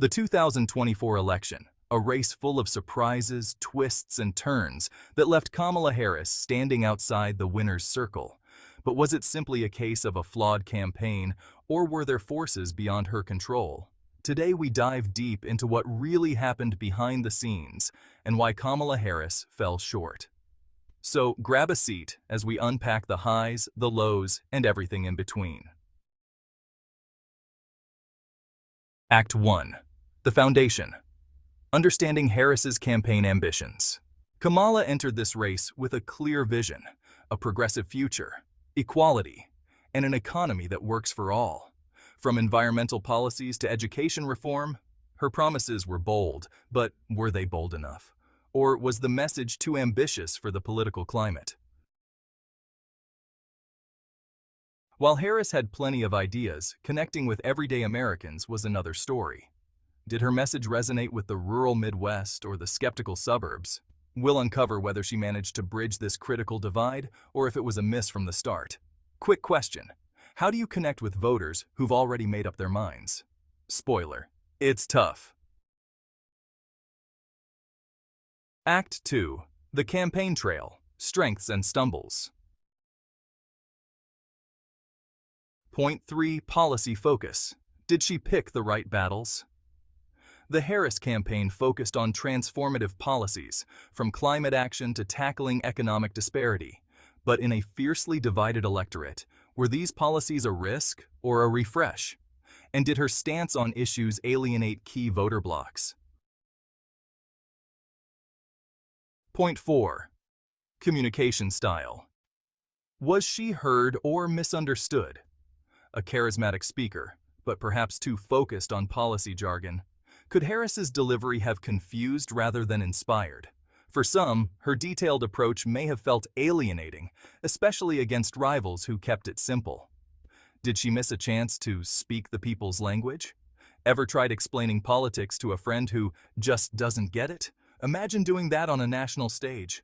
The 2024 election, a race full of surprises, twists, and turns that left Kamala Harris standing outside the winner's circle. But was it simply a case of a flawed campaign, or were there forces beyond her control? Today we dive deep into what really happened behind the scenes and why Kamala Harris fell short. So grab a seat as we unpack the highs, the lows, and everything in between. Act 1. The Foundation. Understanding Harris's campaign ambitions. Kamala entered this race with a clear vision, a progressive future, equality, and an economy that works for all. From environmental policies to education reform, her promises were bold, but were they bold enough? Or was the message too ambitious for the political climate? While Harris had plenty of ideas, connecting with everyday Americans was another story. Did her message resonate with the rural Midwest or the skeptical suburbs? We'll uncover whether she managed to bridge this critical divide or if it was a miss from the start. Quick question: how do you connect with voters who've already made up their minds? Spoiler: it's tough. Act 2. The Campaign Trail. Strengths and Stumbles. Point 3. Policy Focus. Did she pick the right battles? The Harris campaign focused on transformative policies, from climate action to tackling economic disparity. But in a fiercely divided electorate, were these policies a risk or a refresh? And did her stance on issues alienate key voter blocs? Point 4. Communication style. Was she heard or misunderstood? A charismatic speaker, but perhaps too focused on policy jargon. Could Harris's delivery have confused rather than inspired? For some, her detailed approach may have felt alienating, especially against rivals who kept it simple. Did she miss a chance to speak the people's language? Ever tried explaining politics to a friend who just doesn't get it? Imagine doing that on a national stage.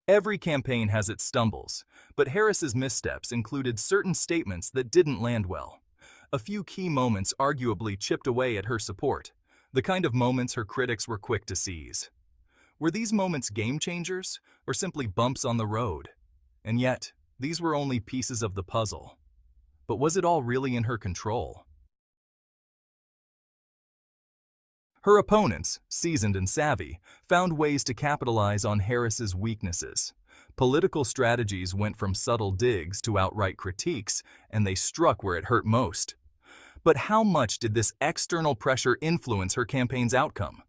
Every campaign has its stumbles, but Harris's missteps included certain statements that didn't land well. A few key moments arguably chipped away at her support, the kind of moments her critics were quick to seize. Were these moments game changers, or simply bumps on the road? And yet, these were only pieces of the puzzle. But was it all really in her control? Her opponents, seasoned and savvy, found ways to capitalize on Harris's weaknesses. Political strategies went from subtle digs to outright critiques, and they struck where it hurt most. But how much did this external pressure influence her campaign's outcome?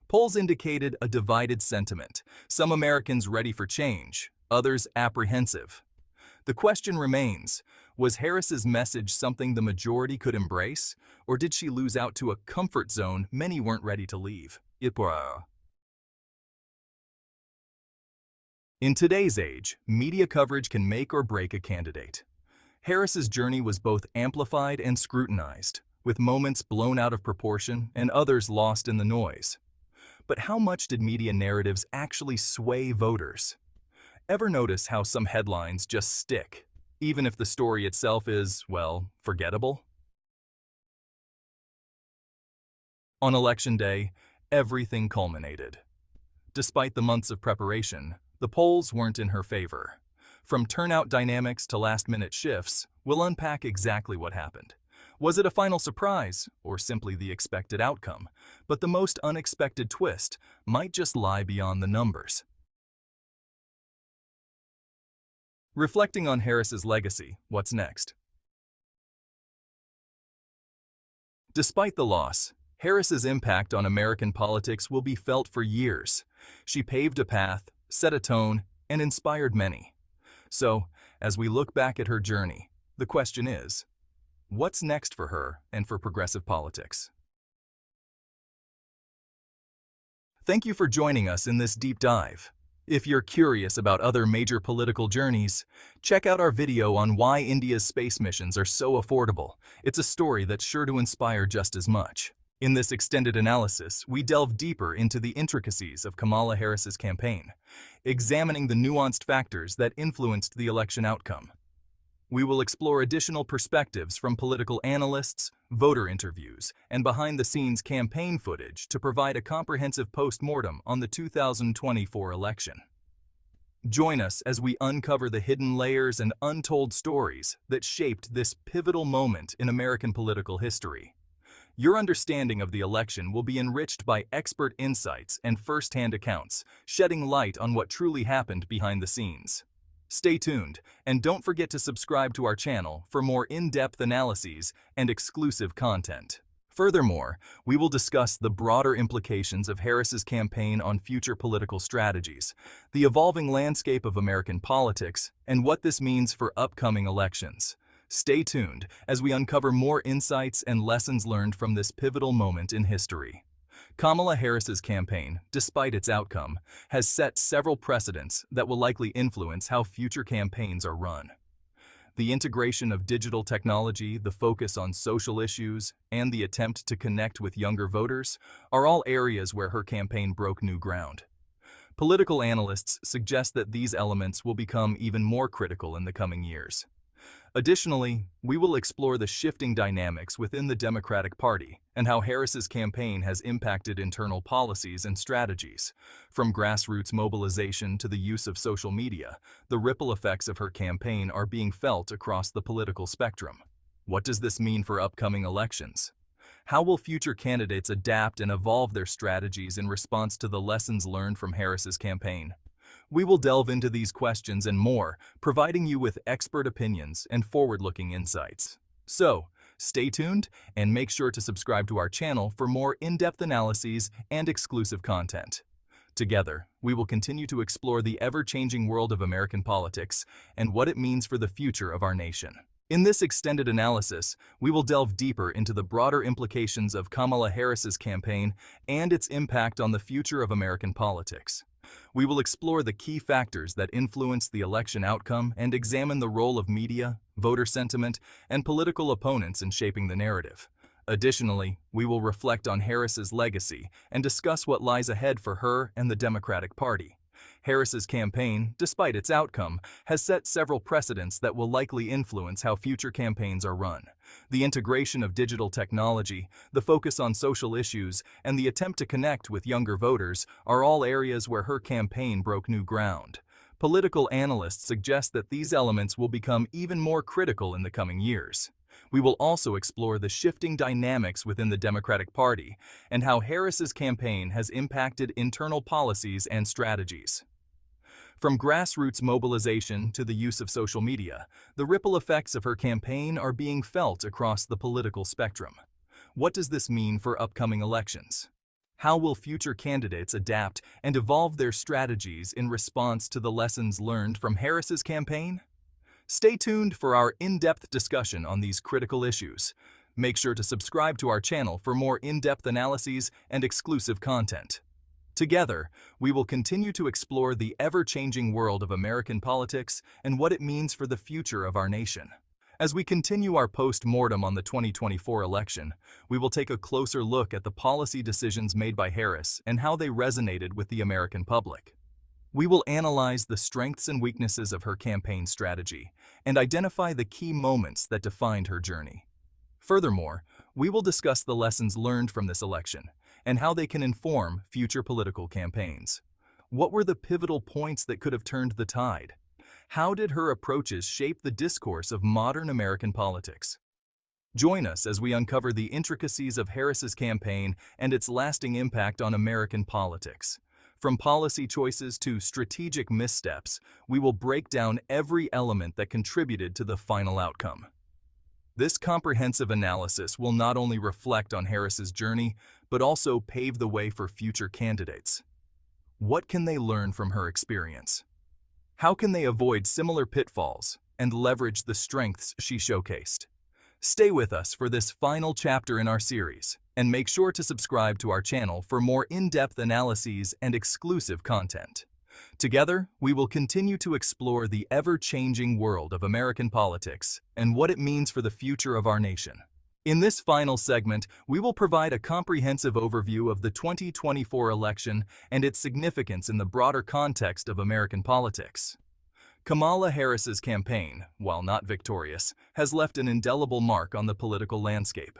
Polls indicated a divided sentiment, some Americans ready for change, others apprehensive. The question remains, was Harris's message something the majority could embrace, or did she lose out to a comfort zone many weren't ready to leave? In today's age, media coverage can make or break a candidate. Harris's journey was both amplified and scrutinized, with moments blown out of proportion and others lost in the noise. But how much did media narratives actually sway voters? Ever notice how some headlines just stick, even if the story itself is, well, forgettable? On Election Day, everything culminated. Despite the months of preparation, the polls weren't in her favor. From turnout dynamics to last-minute shifts, we'll unpack exactly what happened. Was it a final surprise, or simply the expected outcome? But the most unexpected twist might just lie beyond the numbers. Reflecting on Harris's legacy, what's next? Despite the loss, Harris's impact on American politics will be felt for years. She paved a path, set a tone, and inspired many. So, as we look back at her journey, the question is, what's next for her and for progressive politics? Thank you for joining us in this deep dive. If you're curious about other major political journeys, check out our video on why India's space missions are so affordable. It's a story that's sure to inspire just as much. In this extended analysis, we delve deeper into the intricacies of Kamala Harris's campaign, examining the nuanced factors that influenced the election outcome. we will explore additional perspectives from political analysts, voter interviews, and behind-the-scenes campaign footage to provide a comprehensive post-mortem on the 2024 election. Join us as we uncover the hidden layers and untold stories that shaped this pivotal moment in American political history. Your understanding of the election will be enriched by expert insights and first-hand accounts, shedding light on what truly happened behind the scenes. Stay tuned, and don't forget to subscribe to our channel for more in-depth analyses and exclusive content. Furthermore, we will discuss the broader implications of Harris's campaign on future political strategies, the evolving landscape of American politics, and what this means for upcoming elections. Stay tuned as we uncover more insights and lessons learned from this pivotal moment in history. Kamala Harris's campaign, despite its outcome, has set several precedents that will likely influence how future campaigns are run. The integration of digital technology, the focus on social issues, and the attempt to connect with younger voters are all areas where her campaign broke new ground. Political analysts suggest that these elements will become even more critical in the coming years. Additionally, we will explore the shifting dynamics within the Democratic Party and how Harris's campaign has impacted internal policies and strategies. From grassroots mobilization to the use of social media, the ripple effects of her campaign are being felt across the political spectrum. What does this mean for upcoming elections? How will future candidates adapt and evolve their strategies in response to the lessons learned from Harris's campaign? We will delve into these questions and more, providing you with expert opinions and forward-looking insights. So, stay tuned and make sure to subscribe to our channel for more in-depth analyses and exclusive content. Together, we will continue to explore the ever-changing world of American politics and what it means for the future of our nation. In this extended analysis, we will delve deeper into the broader implications of Kamala Harris's campaign and its impact on the future of American politics. We will explore the key factors that influence the election outcome and examine the role of media, voter sentiment, and political opponents in shaping the narrative. Additionally, we will reflect on Harris's legacy and discuss what lies ahead for her and the Democratic Party. Harris's campaign, despite its outcome, has set several precedents that will likely influence how future campaigns are run. The integration of digital technology, the focus on social issues, and the attempt to connect with younger voters are all areas where her campaign broke new ground. Political analysts suggest that these elements will become even more critical in the coming years. We will also explore the shifting dynamics within the Democratic Party and how Harris's campaign has impacted internal policies and strategies. From grassroots mobilization to the use of social media, the ripple effects of her campaign are being felt across the political spectrum. What does this mean for upcoming elections? How will future candidates adapt and evolve their strategies in response to the lessons learned from Harris's campaign? Stay tuned for our in-depth discussion on these critical issues. Make sure to subscribe to our channel for more in-depth analyses and exclusive content. Together, we will continue to explore the ever-changing world of American politics and what it means for the future of our nation. As we continue our post-mortem on the 2024 election, we will take a closer look at the policy decisions made by Harris and how they resonated with the American public. We will analyze the strengths and weaknesses of her campaign strategy and identify the key moments that defined her journey. Furthermore, we will discuss the lessons learned from this election and how they can inform future political campaigns. What were the pivotal points that could have turned the tide? How did her approaches shape the discourse of modern American politics? Join us as we uncover the intricacies of Harris's campaign and its lasting impact on American politics. From policy choices to strategic missteps, we will break down every element that contributed to the final outcome. This comprehensive analysis will not only reflect on Harris's journey, but also pave the way for future candidates. What can they learn from her experience? How can they avoid similar pitfalls and leverage the strengths she showcased? Stay with us for this final chapter in our series, and make sure to subscribe to our channel for more in-depth analyses and exclusive content. Together, we will continue to explore the ever-changing world of American politics and what it means for the future of our nation. In this final segment, we will provide a comprehensive overview of the 2024 election and its significance in the broader context of American politics. Kamala Harris's campaign, while not victorious, has left an indelible mark on the political landscape.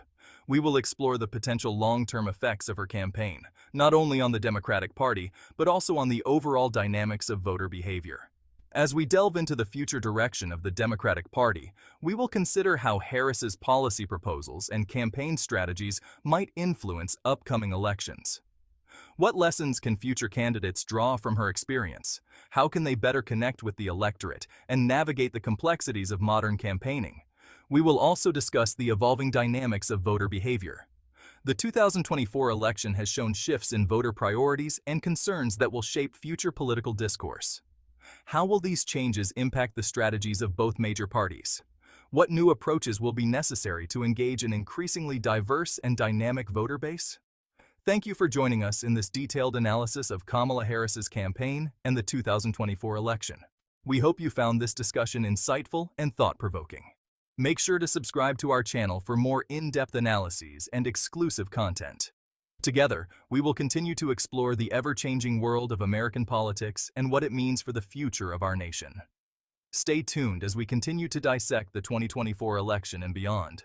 We will explore the potential long-term effects of her campaign, not only on the Democratic Party, but also on the overall dynamics of voter behavior. As we delve into the future direction of the Democratic Party, we will consider how Harris's policy proposals and campaign strategies might influence upcoming elections. What lessons can future candidates draw from her experience? How can they better connect with the electorate and navigate the complexities of modern campaigning? We will also discuss the evolving dynamics of voter behavior. The 2024 election has shown shifts in voter priorities and concerns that will shape future political discourse. How will these changes impact the strategies of both major parties? What new approaches will be necessary to engage an increasingly diverse and dynamic voter base? Thank you for joining us in this detailed analysis of Kamala Harris's campaign and the 2024 election. We hope you found this discussion insightful and thought-provoking. Make sure to subscribe to our channel for more in-depth analyses and exclusive content. Together, we will continue to explore the ever-changing world of American politics and what it means for the future of our nation. Stay tuned as we continue to dissect the 2024 election and beyond.